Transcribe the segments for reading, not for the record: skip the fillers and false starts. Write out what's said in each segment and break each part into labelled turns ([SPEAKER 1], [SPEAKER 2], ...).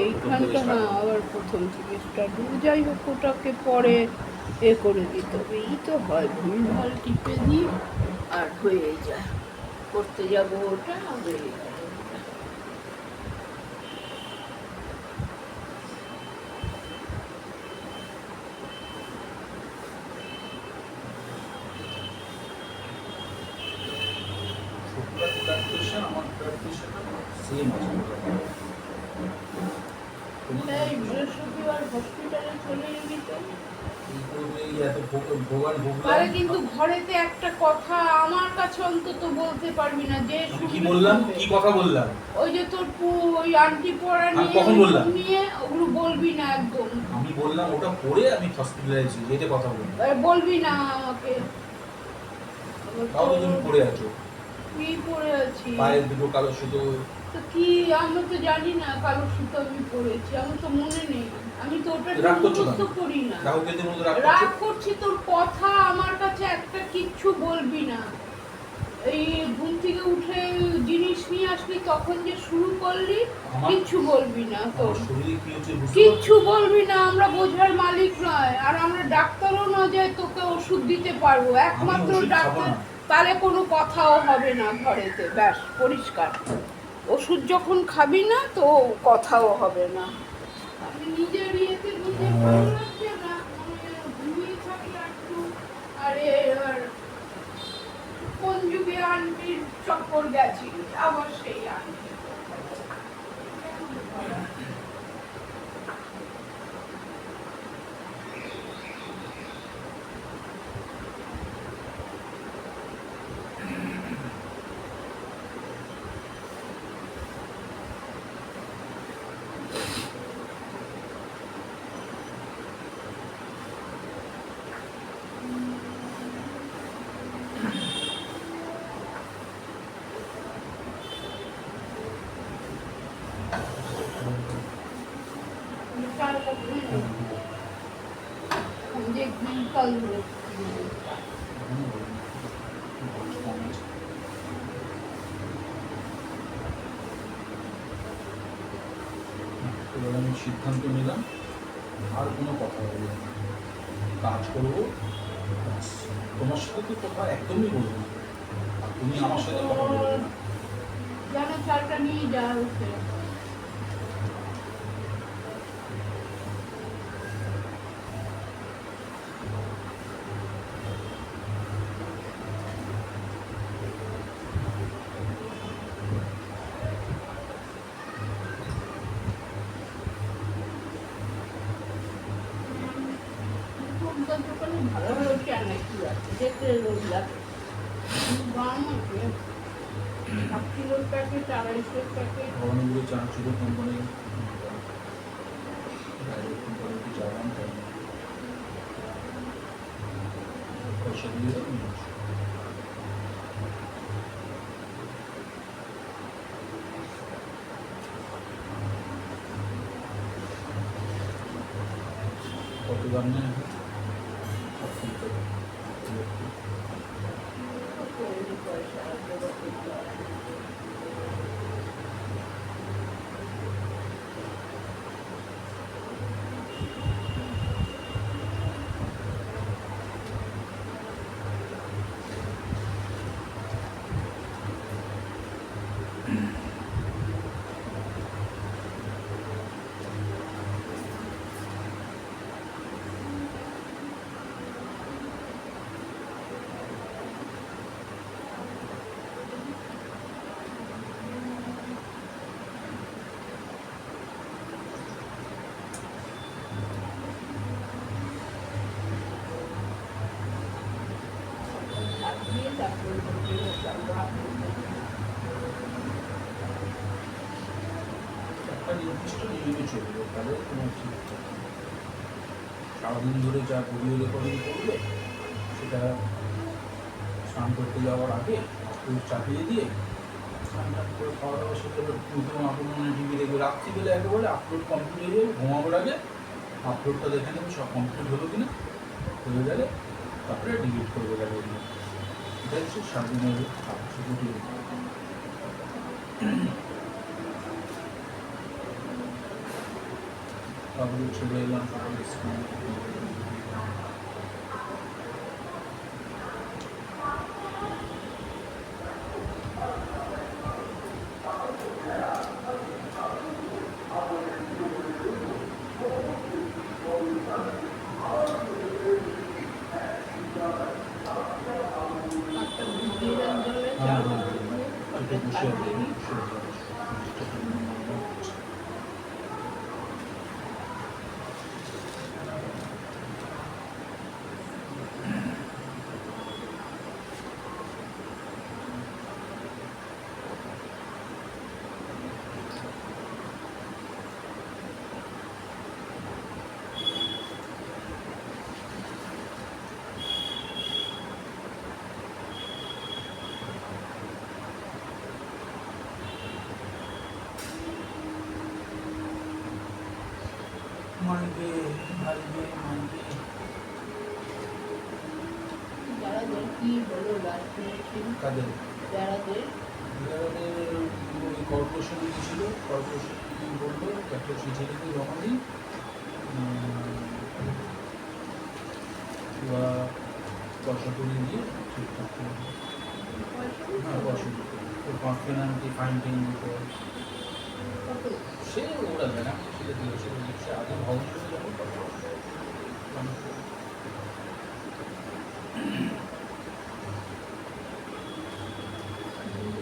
[SPEAKER 1] এইখানটা না আবার প্রথম থেকে স্টার্ট, যাই হোক ওটাকে পরে করে দিতে হবে। এই তো হয় ভুলভাল টিপে দিই আর হয়ে যায়, করতে যাবো ওটা হয়ে যায়। বৃহস্পতিবার হসপিটালে চলে যাবি তো? আরে কিন্তু ঘরেতে একটা কথা আমার কাছে অন্তত বলতে পারবি না যে
[SPEAKER 2] কি বললাম, কি কথা বললাম?
[SPEAKER 1] ওই যে তোর ওই আন্টি পড়া নিয়ে ওগুলো বলবি না একদম।
[SPEAKER 2] আমি বললাম ওটা পড়ে আমি হসপিটালে আছি, এটা কথা বলবি।
[SPEAKER 1] বলবি না আমাকে।
[SPEAKER 2] তাও তুমি পড়ে আছো।
[SPEAKER 1] কি পড়ে আছি?
[SPEAKER 2] পায়ের দুটো কালো সুতো। তো
[SPEAKER 1] কি আমি তো জানি না কালো সুতো আমি পড়েছি, আমার তো মনে নেই। আমি তো ওটা মুখস্থ করি না। রাগ করছি তোর কথা আমার কাছে একটা কিচ্ছু বলবি না। এই ঘুম থেকে উঠে জিনিস নিয়ে আসলি তখন যে শুরু করলি, কিচ্ছু বলবি না। তো কিচ্ছু বলবি না, আমরা বোঝার মালিক নয়, আর আমরা ডাক্তারও না যে তোকে ওষুধ দিতে পারবো, একমাত্র ডাক্তার। তাহলে কোনো কথাও হবে না ঘরেতে, ব্যাস পরিষ্কার। ওষুধ যখন খাবি না তো কথাও হবে না। আমি নিজের ইয়েতে বুঝে ভালো লাগছে না, ঘুমিয়ে থাকি একটু। আরে কোন যুগে আন্টির চক্কর গেছি, আবার সেই আন্টি।
[SPEAKER 2] আমি সিদ্ধান্ত নিলাম আর কোনো কথা বলবো না, কাজ করবো। তোমার সাথে তো কথা একদমই বলবো না, আর তুমি আমার সাথে কথা বলবে না।
[SPEAKER 1] জানো চালটা নিয়ে যা উঠে। ভালো ভালো কেন কি আছে দেখতে রোজ লাগে দাম আছে। 7 কিলোর প্যাকেট 250 প্যাকেট
[SPEAKER 2] অনেকগুলো চানাচুর কোম্পানি যাওয়ান পয়সা দিয়ে কত দাম নেই নির্দিষ্ট নিয়মে চলবে, তাহলে তোমার ঠিক সারাদিন ধরে যা ভিডিও রেকর্ডিং করবে সেটা স্নান করতে যাওয়ার আগে চাপিয়ে দিয়ে স্নান টান করে খাওয়া দাওয়া সেটা নতুন আপলোড টিভি দেখবে, রাত্রিবেলা একেবারে আপলোড কমপ্লিট হয়ে যাবে, ঘুমাবার আগে আপলোডটা দেখে নেবে সব কমপ্লিট হলো কিনা, হয়ে গেলে তারপরে ডিলিট করবে গেলে এটা হচ্ছে সারাদিনের ছুটি। তারপরে ছেড়ে এলাম সকালে স্কুল।
[SPEAKER 1] একটা ভিজিয়ে দেন জলে,
[SPEAKER 2] হ্যাঁ
[SPEAKER 1] চাল
[SPEAKER 2] হ্যাঁ
[SPEAKER 1] ভিজিয়ে,
[SPEAKER 2] এটা বসে
[SPEAKER 1] আর
[SPEAKER 2] আছে,
[SPEAKER 1] দিবি।
[SPEAKER 2] বসে আছে। মাইকে মাইকে মাইকে
[SPEAKER 1] যারা দেয় কি বলো লাস্ট শুনেছি,
[SPEAKER 2] কাদের
[SPEAKER 1] যারাদের
[SPEAKER 2] ওই কর্পোরেশনে ছিল, কর্পোরেশন বললো একটা চিঠি লিখে জমা দিই বা পয়সা তুলে দিয়ে ঠিকঠাক করে দিই। হ্যাঁ পয়সা দিতে পেনাল্টি ফাইন টেন দিতে হয়। সে ওরা দেয় না, সেটা দিয়েছে সে আগে ভবন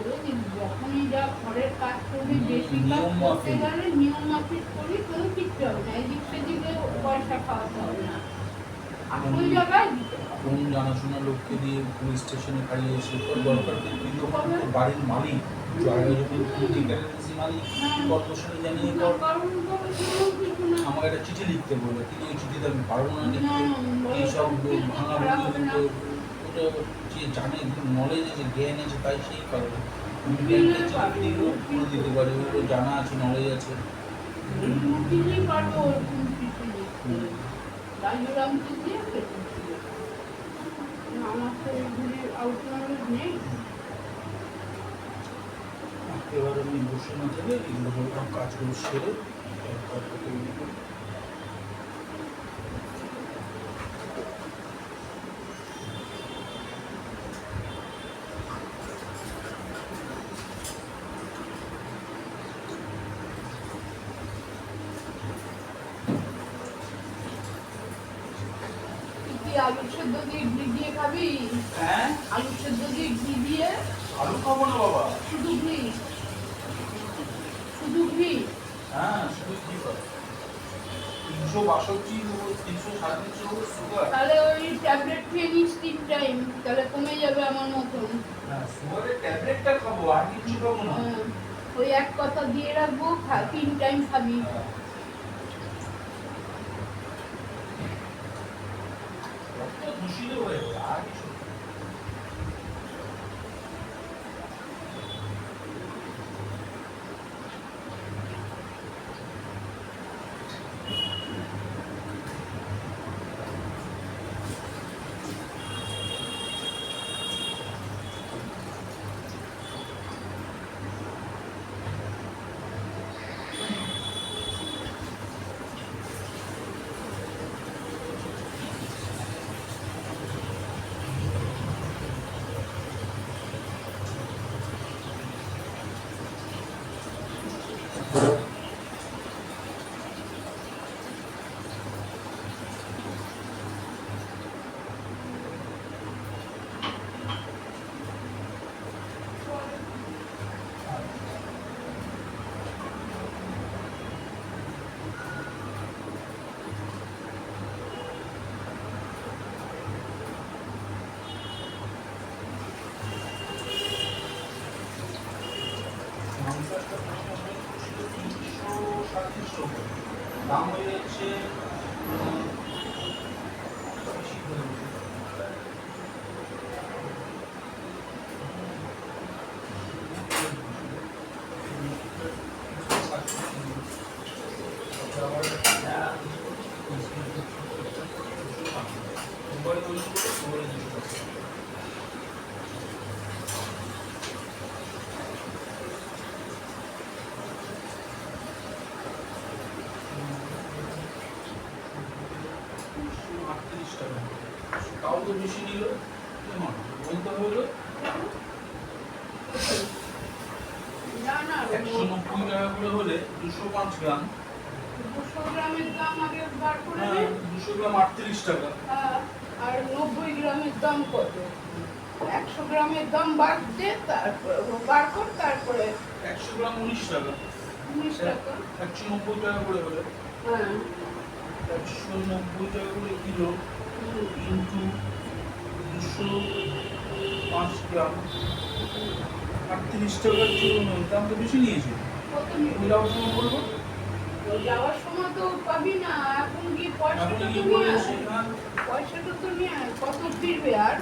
[SPEAKER 2] যখন
[SPEAKER 1] যখনই যা ঘরের কাজ করবি, বেশি কাজ
[SPEAKER 2] নিয়ম
[SPEAKER 1] করতে
[SPEAKER 2] মাফিক।
[SPEAKER 1] গেলে নিয়ম মাফিক করি, কোনো কিচ্ছু হবে না, এদিক সেদিকে পয়সা খাওয়াতে হবে না, আসল জায়গায় দিতে হবে।
[SPEAKER 2] কোন জানাশোনা লোককে দিয়ে পুলিশ স্টেশনে খাইয়েছে, তোর দরকার নেই, তুই যখন তোর বাড়ির মালিক, জায়গা যখন মালিক কর্পোরেশনে জানিয়ে
[SPEAKER 1] না,
[SPEAKER 2] কর।
[SPEAKER 1] কারণ তবে কোনো কিছু না।
[SPEAKER 2] আমাকে একটা চিঠি লিখতে বললো, কিন্তু ওই চিঠিতে আমি পারবো না লিখতে।
[SPEAKER 1] না, বলো
[SPEAKER 2] এইসব
[SPEAKER 1] তো, ঠিক
[SPEAKER 2] ভাঙা
[SPEAKER 1] খারাপ
[SPEAKER 2] ভুল
[SPEAKER 1] হবে না।
[SPEAKER 2] ওটা যে জানে, নলেজ আছে, জ্ঞান আছে, তাই সেই পারবে।
[SPEAKER 1] দিলে পারবে।
[SPEAKER 2] করে দিতে পারে, ওর জানা আছে, নলেজ আছে।
[SPEAKER 1] দিলেই পারবে ওরকম কিছু লিখতে। তাই জন্য আমি তো দিয়ে ফেলছি। আমার তো এগুলি আউট নলেজ নেই।
[SPEAKER 2] এবার আমি বসে না থেকে এগুলো বললাম কাজগুলো সেরে তারপর তৈরি করি।
[SPEAKER 1] কি আলু সেদ্ধ দিয়ে ঘি দিয়ে খাবি?
[SPEAKER 2] হ্যাঁ
[SPEAKER 1] আলু সেদ্ধ দিয়ে ঘি দিয়ে,
[SPEAKER 2] আলু খাবো না বাবা।
[SPEAKER 1] শুধু ঘি, শুধু ঘি।
[SPEAKER 2] হ্যাঁ শুধু কি করে 362 300 সুগার।
[SPEAKER 1] তাহলে ওই ট্যাবলেট খেয়ে নিস 3 টাইম, তাহলে কমে যাবে আমার মতন।
[SPEAKER 2] হ্যাঁ সুগারের ট্যাবলেটটা খাবো, আর কিছু খাবো না।
[SPEAKER 1] ওই এক কথা দিয়ে রাখবো, 3 টাইম খাবি।
[SPEAKER 2] রক্ত দূষিত হয়ে যাবে, আর কিছু না। দাম হয়ে যাচ্ছে বেশি করে বলছি। টাকা, তাও তো বেশি নিল, বলতে হলো
[SPEAKER 1] না না
[SPEAKER 2] 190 টাকা করে হলে 205 গ্রাম,
[SPEAKER 1] 200 গ্রামের দাম আগে বার করে নে।
[SPEAKER 2] 200 গ্রাম 38 টাকা।
[SPEAKER 1] আর 90 গ্রামের দাম কত? 100 গ্রামের দাম বাদ দে, তারপর বার কর, তারপরে
[SPEAKER 2] 100 গ্রাম 19 টাকা,
[SPEAKER 1] 19 টাকা।
[SPEAKER 2] 190 টাকা করে হলে
[SPEAKER 1] হ্যাঁ
[SPEAKER 2] 190 টাকা করে কিলো ইন্টু 205 গ্রাম 38 টাকার জন্য দাম তো বেশি নিয়েছে।
[SPEAKER 1] কত নিবি?
[SPEAKER 2] যাওয়ার সময় বলবো,
[SPEAKER 1] যাওয়ার সময় তো পাবি না, এখন কি
[SPEAKER 2] এখন
[SPEAKER 1] পয়সাটা
[SPEAKER 2] কি
[SPEAKER 1] তো
[SPEAKER 2] করে
[SPEAKER 1] নিয়ে আয়।
[SPEAKER 2] সেখান
[SPEAKER 1] পয়সাটা তো নিয়ে আয়, কত ফিরবে আর?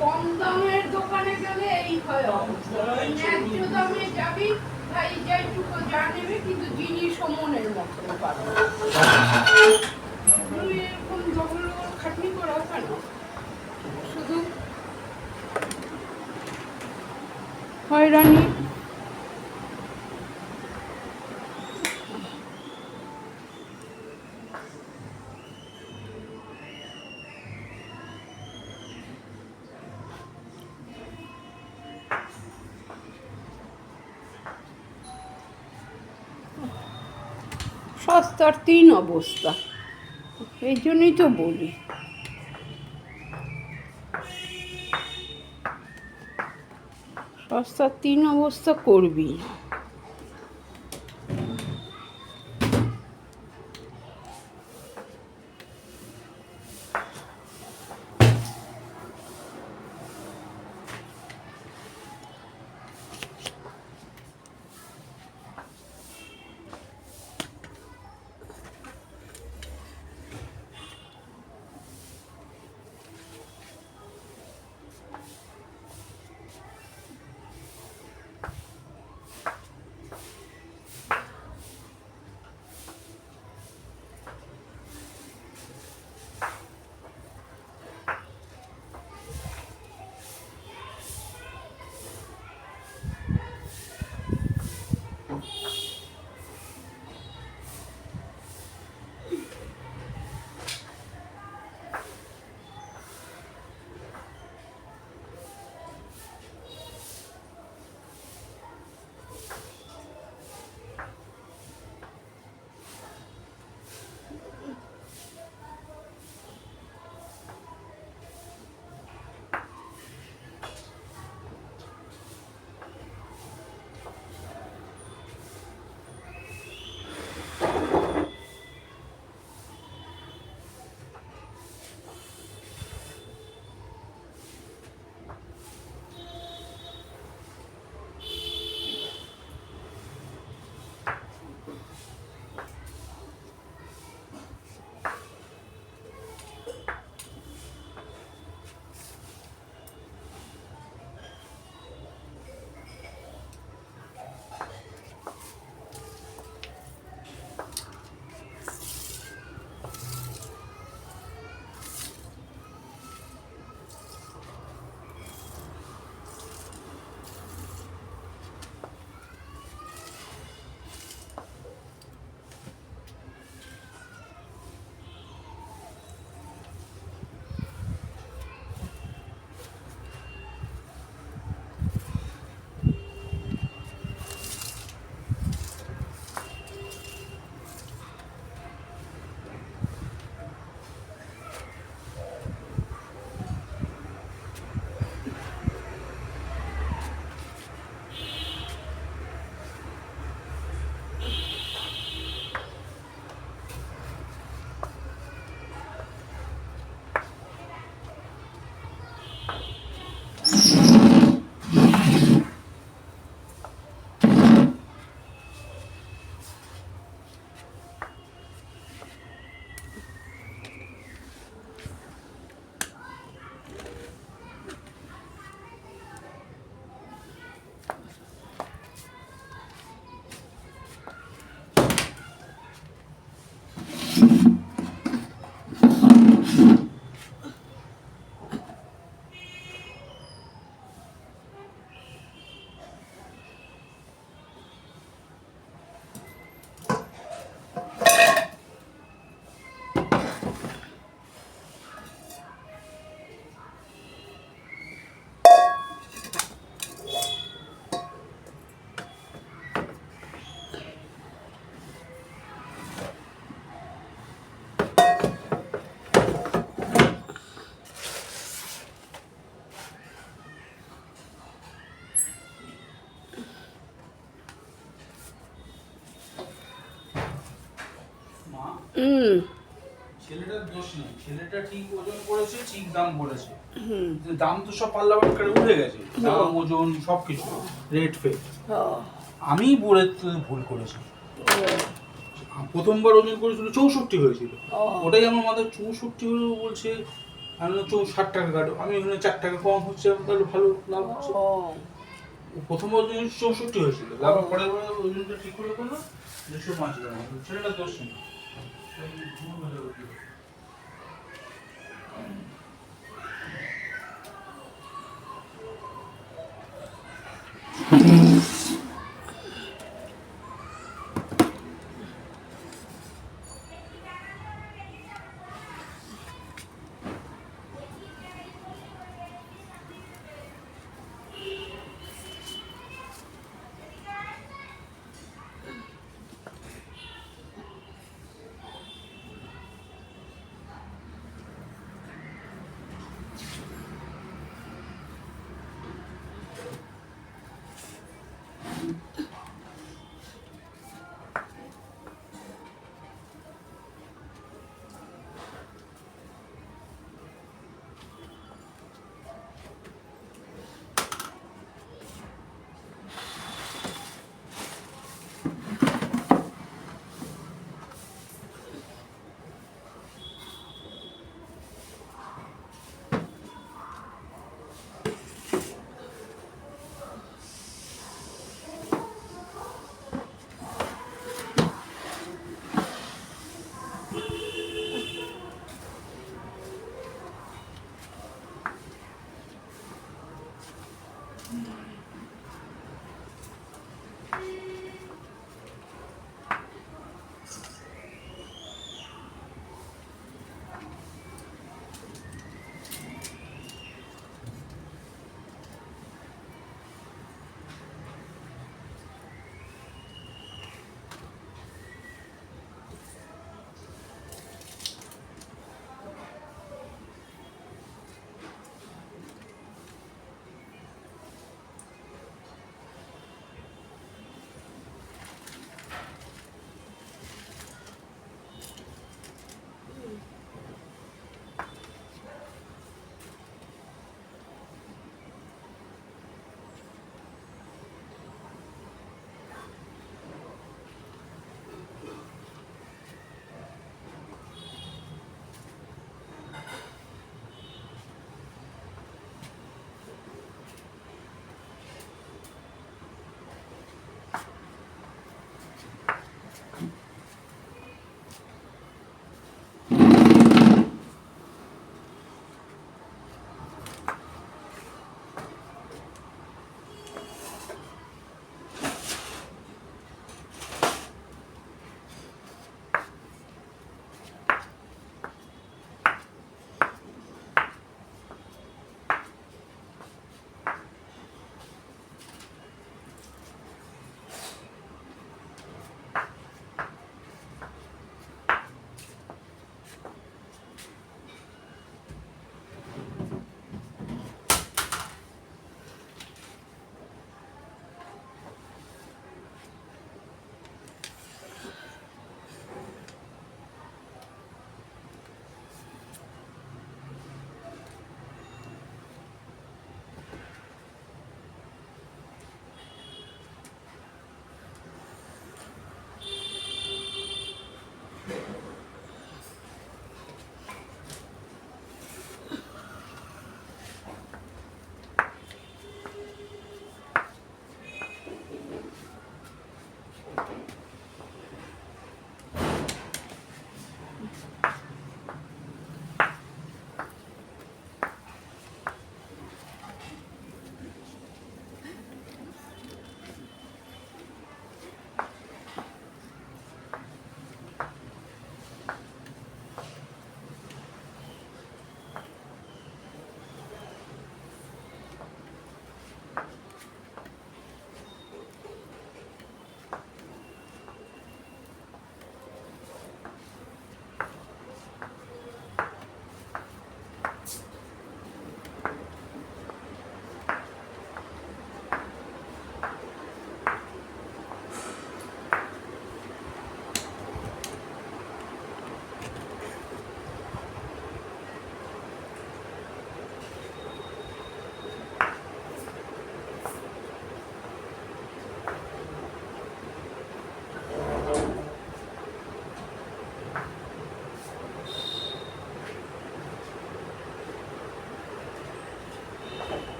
[SPEAKER 1] কম দামের দোকানে গেলে এই হয় অবস্থা। ন্যায্য দামে যাবি, ভাই যাইটুকু যা নেবে, কিন্তু জিনিস মনের মতন পাবে। তুমি এরকম ডবল খাটনি করা কেন? শুধু হয়রানি। সস্তার তিন অবস্থা, এই জন্যই তো বলি। সস্তার তিন অবস্থা করবি না। হুম
[SPEAKER 2] ছেলেটার দোষ নেই, ছেলেটা ঠিক ওজন করেছে, ঠিক দাম বলেছে।
[SPEAKER 1] হুম
[SPEAKER 2] দাম তো সব পাল্লা করে উঠে গেছে, দাম ওজন সবকিছু রেট ফেট। আমি বলে ভুল করেছি। প্রথমবার ওজন করেছিল 64 হয়েছিল, ওটাই আমার মাথায় 64 হলো বলছে। আমি 60 টাকা কাটো, আমি এখানে 4 টাকা কম হচ্ছে, তাহলে ভালো লাভ হচ্ছে। প্রথমবার ওজন 64 হয়েছিল, তারপর পরের বার ওজনটা ঠিক করে করলো 105 গ্রাম। ছেলেটা দোষ নেই।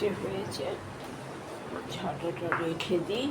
[SPEAKER 1] চারটে হয়েছে, ঝাঁটাটা রেখে দিই।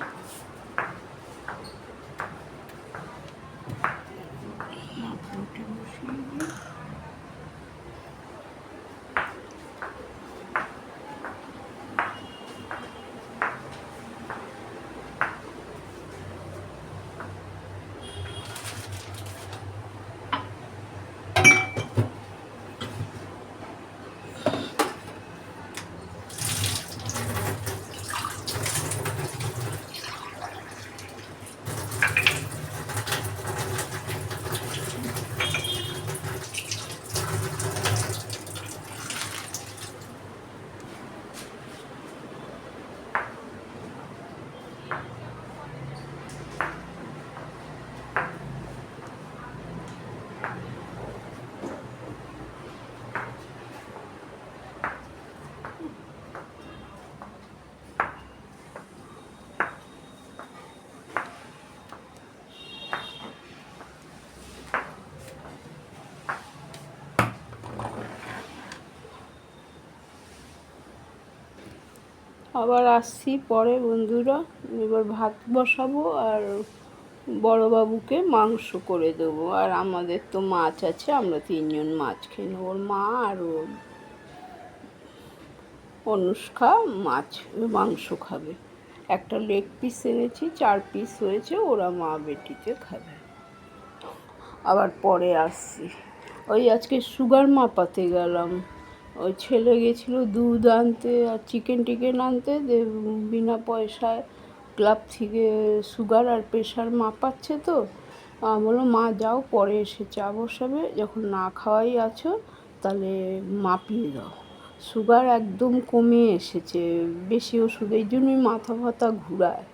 [SPEAKER 1] আবার আসছি পরে বন্ধুরা, এবার ভাত বসাবো আর বড়োবাবুকে মাংস করে দেবো। আর আমাদের তো মাছ আছে, আমরা 3জন মাছ খেয়ে নেবো। ওর মা আর ওর অনুষ্কা মাংস খাবে। একটা লেগ পিস এনেছি, 4 পিস হয়েছে, ওরা মা বেটিতে খাবে। আবার পরে আসছি। ওই আজকে সুগার মাপাতে গেলাম। ওই ছেলে গেছিলো দুধ আনতে আর চিকেন আনতে, বিনা পয়সায় ক্লাব থেকে সুগার আর প্রেশার মাপাচ্ছে। তো বললো মা যাও, পরে এসে চা বসাবে, যখন না খাওয়াই আছো তাহলে মাপিয়ে দাও। সুগার একদম কমে এসেছে, বেশি ওষুধ, এই জন্যই মাথা ফাথা ঘুরায়।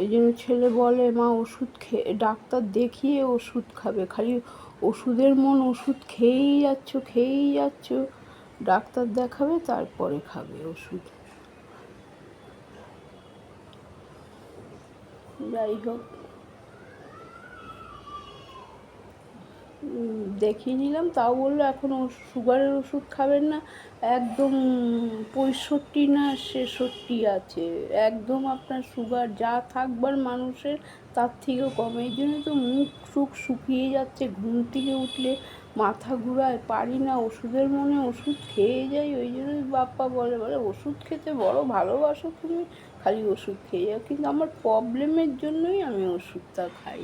[SPEAKER 1] এই জন্য ছেলে বলে মা ওষুধ খেয়ে, ডাক্তার দেখিয়ে ওষুধ খাবে, খালি ওষুধের মন, ওষুধ খেয়েই যাচ্ছ, ডাক্তার দেখাবে তারপরে খাবে ওষুধ। যাই হোক, দেখিয়ে নিলাম, তাও বললো এখন সুগারের ওষুধ খাবেন না, একদম 65 না 66 আছে, একদম আপনার সুগার যা থাকবার মানুষের তার থেকেও কম। এই জন্য তো মুখ শুকিয়ে যাচ্ছে, ঘুম থেকে উঠলে মাথা ঘুরায়, পারি না, ওষুধের মনে ওষুধ খেয়ে যাই। ওই জন্যই বাপ্পা বলে ওষুধ খেতে বড় ভালোবাসো তুমি, খালি ওষুধ খেয়ে যাও। কিন্তু আমার প্রবলেমের জন্যই আমি ওষুধটা খাই,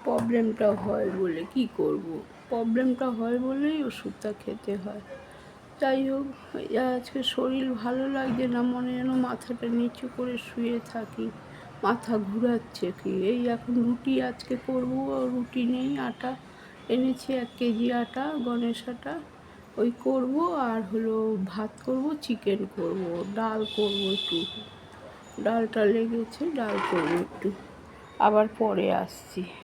[SPEAKER 1] প্রবলেমটা হয় বলে, কি করব, প্রবলেমটা হয় বলেই ওষুধটা খেতে হয়। যাই হোক, আজকে শরীর ভালো লাগছে না, মনে যেন মাথাটা নিচু করে শুয়ে থাকি, মাথা ঘুরাচ্ছে কি। এই এখন রুটি আজকে করবো, রুটি নেই, আটা এনেছি 1 কেজি আটা, গণেশ আটা, ওই করবো। আর হলো ভাত করব, চিকেন করব, ডাল করব, একটু ডালটা লেগেছে, ডাল করবো একটু। আবার পরে আসছি।